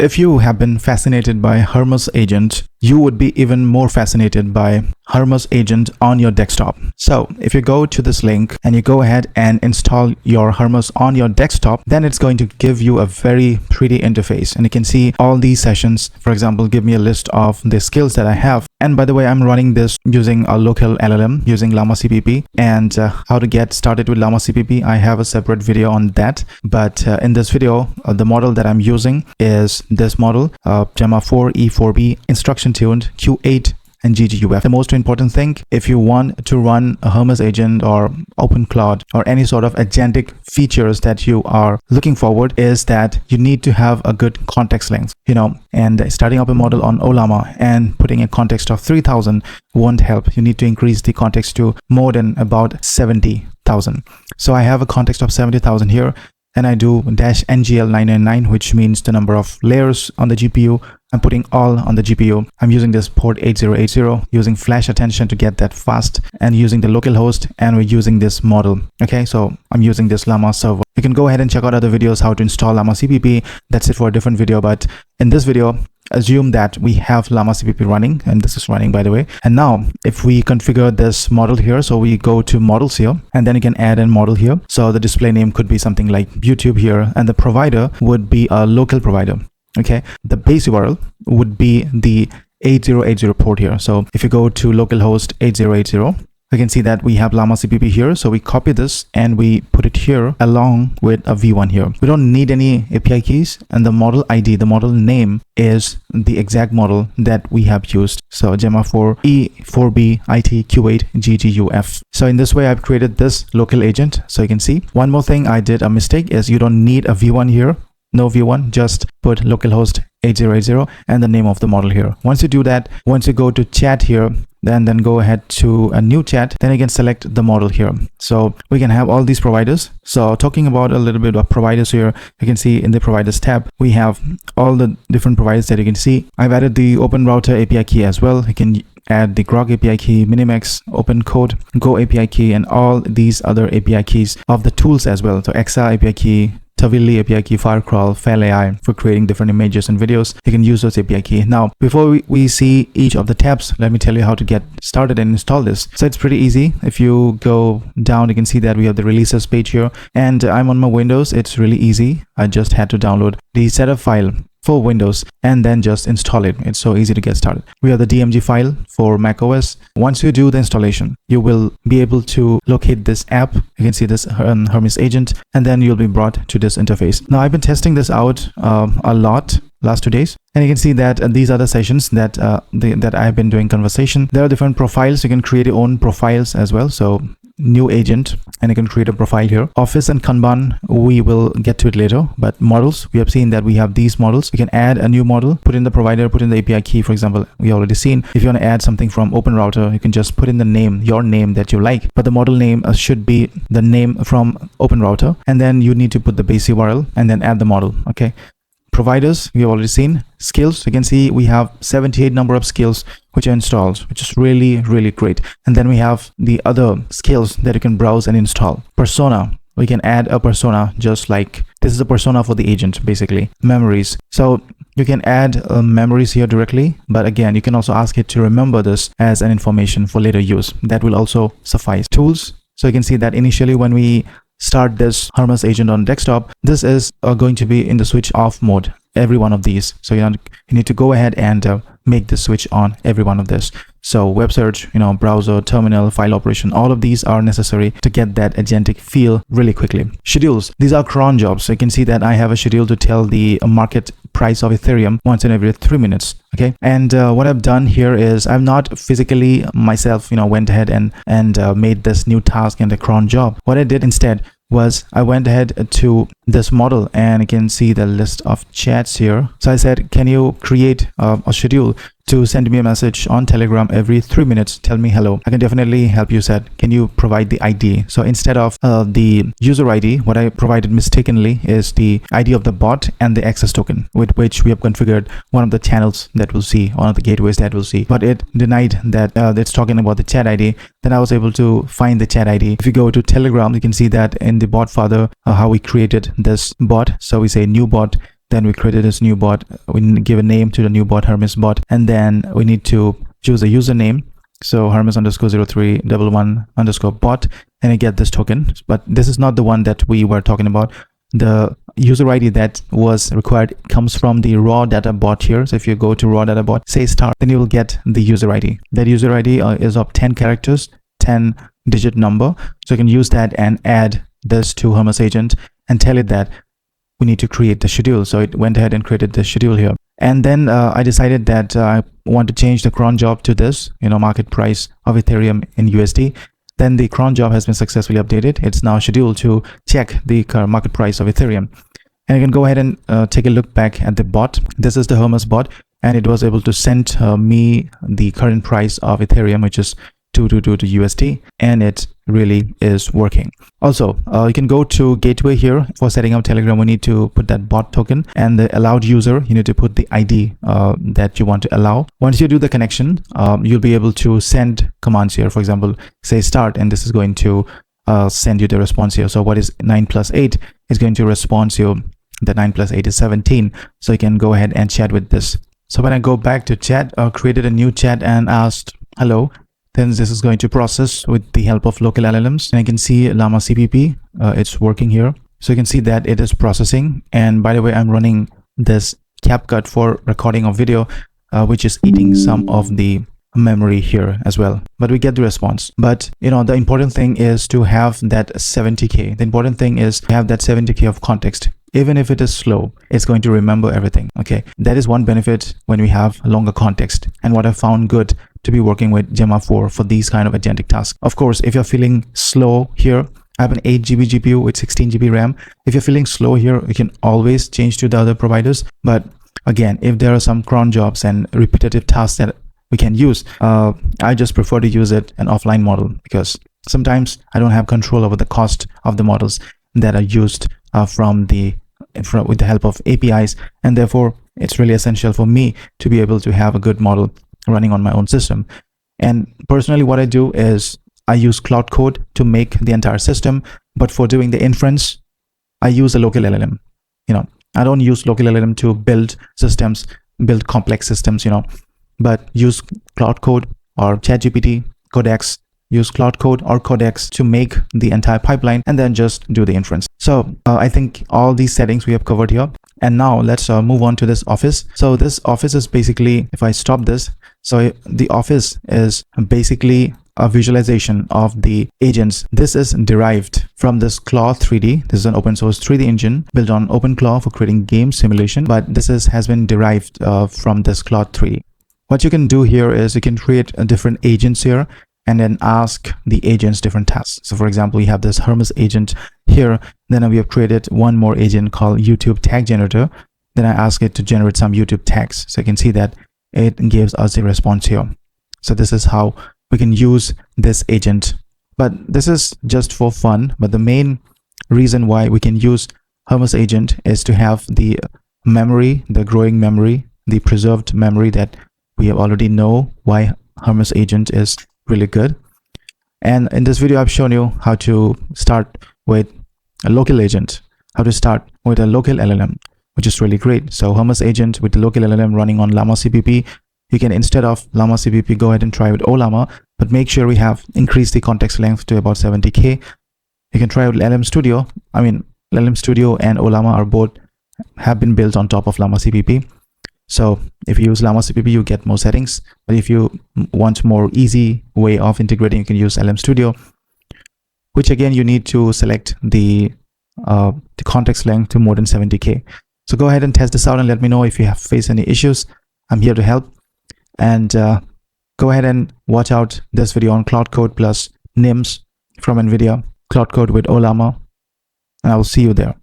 If you have been fascinated by Hermes Agent, you would be even more fascinated by Hermes Agent on your desktop. So if you go to this link and you go ahead and install your Hermes on your desktop, then it's going to give you a very pretty interface, and you can see all these sessions. For example, give me a list of the skills that I have. And by the way, I'm running this using a local LLM using Llama.cpp, and how to get started with Llama.cpp, I have a separate video on that. But in this video, the model that I'm using is this model, Gemma 4 E4B instruction tuned Q8 and GGUF. The most important thing, if you want to run a Hermes agent or OpenCloud or any sort of agentic features that you are looking forward, is that you need to have a good context length, and starting up a model on Ollama and putting a context of 3000 won't help. You need to increase the context to more than about 70,000. So I have a context of 70,000 here, and I do -ngl999, which means the number of layers on the GPU. I'm putting all on the GPU. I'm using this port 8080, using flash attention to get that fast, and using the local host, and we're using this model. Okay, so I'm using this Llama server. You can go ahead and check out other videos how to install Llama.cpp. That's it for a different video, but in this video, assume that we have Llama.cpp running, and this is running, by the way. And now if we configure this model here, so we go to models here, and then you can add a model here. So the display name could be something like YouTube here, and the provider would be a local provider. Okay, the base URL would be the 8080 port here. So if you go to localhost 8080, you can see that we have Llama.cpp here. So we copy this and we put it here along with a v1 here. We don't need any API keys, and the model ID, the model name, is the exact model that we have used. So Gemma 4 E4B IT Q8 GGUF. So in this way, I've created this local agent. So you can see one more thing I did a mistake is you don't need a v1 here. No v1, just put localhost 8080 and the name of the model here. Once you do that, once you go to chat here, then go ahead to a new chat, then you can select the model here. So we can have all these providers. So talking about a little bit of providers here, you can see in the providers tab, we have all the different providers that you can see. I've added the OpenRouter API key as well. You can add the Grok API key, Minimax, OpenCode, Go API key, and all these other API keys of the tools as well. So Exa API key, Tavili API key, Firecrawl, Fail AI for creating different images and videos. You can use those API key. Now, before we see each of the tabs, let me tell you how to get started and install this. So it's pretty easy. If you go down, you can see that we have the releases page here, and I'm on my Windows. It's really easy. I just had to download the setup file for Windows and then just install it. It's so easy to get started. We have the DMG file for macOS. Once you do the installation, you will be able to locate this app. You can see this Hermes Agent, and then you'll be brought to this interface. Now I've been testing this out a lot last 2 days, and you can see that these are the sessions that that I've been doing conversation. There are different profiles. You can create your own profiles as well. So new agent, and you can create a profile here. Office and Kanban, we will get to it later, but models, we have seen that we have these models. You can add a new model, put in the provider, put in the API key. For example, we already seen, if you want to add something from OpenRouter, you can just put in the name, your name that you like, but the model name should be the name from OpenRouter, and then you need to put the base URL and then add the model. Okay, providers, we have already seen. Skills, you can see we have 78 number of skills which are installed, which is really, really great. And then we have the other skills that you can browse and install. Persona, we can add a persona, just like this is a persona for the agent, basically. Memories, so you can add memories here directly, but again, you can also ask it to remember this as an information for later use. That will also suffice. Tools, so you can see that initially when we start this Hermes agent on desktop, this is going to be in the switch off mode, every one of these. So you need to go ahead and make the switch on every one of this. So web search, browser, terminal, file operation, all of these are necessary to get that agentic feel really quickly. Schedules, these are cron jobs. So you can see that I have a schedule to tell the market price of Ethereum once in every 3 minutes. Okay, and what I've done here is I've not physically myself, went ahead and made this new task and a cron job. What I did instead was I went ahead to this model, and you can see the list of chats here. So I said, can you create a schedule to send me a message on Telegram every 3 minutes, tell me hello. I can definitely help you. Said, can you provide the ID? So instead of the user ID, what I provided mistakenly is the ID of the bot and the access token, with which we have configured one of the channels that we'll see, one of the gateways that we'll see. But it denied that it's talking about the chat ID. Then I was able to find the chat ID. If you go to Telegram, you can see that in the bot father, how we created this bot. So we say new bot, Then we created this new bot. We give a name to the new bot, Hermes bot, and then we need to choose a username. So Hermes_0311_bot, and I get this token. But this is not the one that we were talking about. The user ID that was required comes from the raw data bot here. So if you go to raw data bot, say start, then you will get the user ID. That user ID is of 10 characters, 10 digit number. So you can use that and add this to Hermes Agent and tell it that we need to create the schedule. So it went ahead and created the schedule here. And then I decided that I want to change the cron job to this, market price of Ethereum in USD. Then the cron job has been successfully updated. It's now scheduled to check the market price of Ethereum. And you can go ahead and take a look back at the bot. This is the Hermes bot, and it was able to send me the current price of Ethereum, which is 222 USD, and it really is working. Also, you can go to gateway here. For setting up Telegram, we need to put that bot token, and the allowed user, you need to put the ID that you want to allow. Once you do the connection, you'll be able to send commands here. For example, say start, and this is going to send you the response here. So what is 9 plus 8 is going to respond you. The 9 plus 8 is 17. So you can go ahead and chat with this. So when I go back to chat, created a new chat and asked hello, then this is going to process with the help of local LLMs. And I can see Llama.cpp, it's working here. So you can see that it is processing. And by the way, I'm running this CapCut for recording of video, which is eating some of the memory here as well. But we get the response. But the important thing is to have that 70K. The important thing is to have that 70K of context. Even if it is slow, it's going to remember everything. Okay, that is one benefit when we have longer context, and what I found good to be working with Gemma for these kind of agentic tasks. Of course, if you're feeling slow here, I have an 8 GB GPU with 16 GB RAM. If you're feeling slow here, you can always change to the other providers. But again, if there are some cron jobs and repetitive tasks that we can use, I just prefer to use it an offline model, because sometimes I don't have control over the cost of the models that are used with the help of APIs, and therefore it's really essential for me to be able to have a good model running on my own system. And personally, what I do is I use Cloud Code to make the entire system, but for doing the inference, I use a local LLM. I don't use local LLM to build systems, build complex systems, but use Cloud Code or ChatGPT, Codex, use Cloud Code or Codex to make the entire pipeline and then just do the inference. So I think all these settings we have covered here. And now let's move on to this office. So this office is basically, if I stop this, so the office is basically a visualization of the agents. This is derived from this Claw 3D. This is an open source 3D engine built on OpenClaw for creating game simulation, but this has been derived from this Claw 3D. What you can do here is you can create different agents here and then ask the agents different tasks. So for example, we have this Hermes agent here. Then we have created one more agent called YouTube tag generator. Then I ask it to generate some YouTube tags. So you can see that it gives us a response here. So this is how we can use this agent. But this is just for fun. But the main reason why we can use Hermes agent is to have the memory, the growing memory, the preserved memory that we already know why Hermes agent is really good. And in this video, I've shown you how to start with a local agent, how to start with a local LLM, which is really great. So Hermes agent with the local LLM running on Llama.cpp, you can, instead of Llama.cpp, go ahead and try with Ollama, but make sure we have increased the context length to about 70K. You can try with LLM Studio. LLM Studio and Ollama are both have been built on top of Llama.cpp. So if you use Llama.cpp, you get more settings. But if you want more easy way of integrating, you can use LLM Studio, which again, you need to select the context length to more than 70K. So go ahead and test this out and let me know if you have faced any issues. I'm here to help. And go ahead and watch out this video on Cloud Code plus NIMS from NVIDIA, Cloud Code with Ollama, and I will see you there.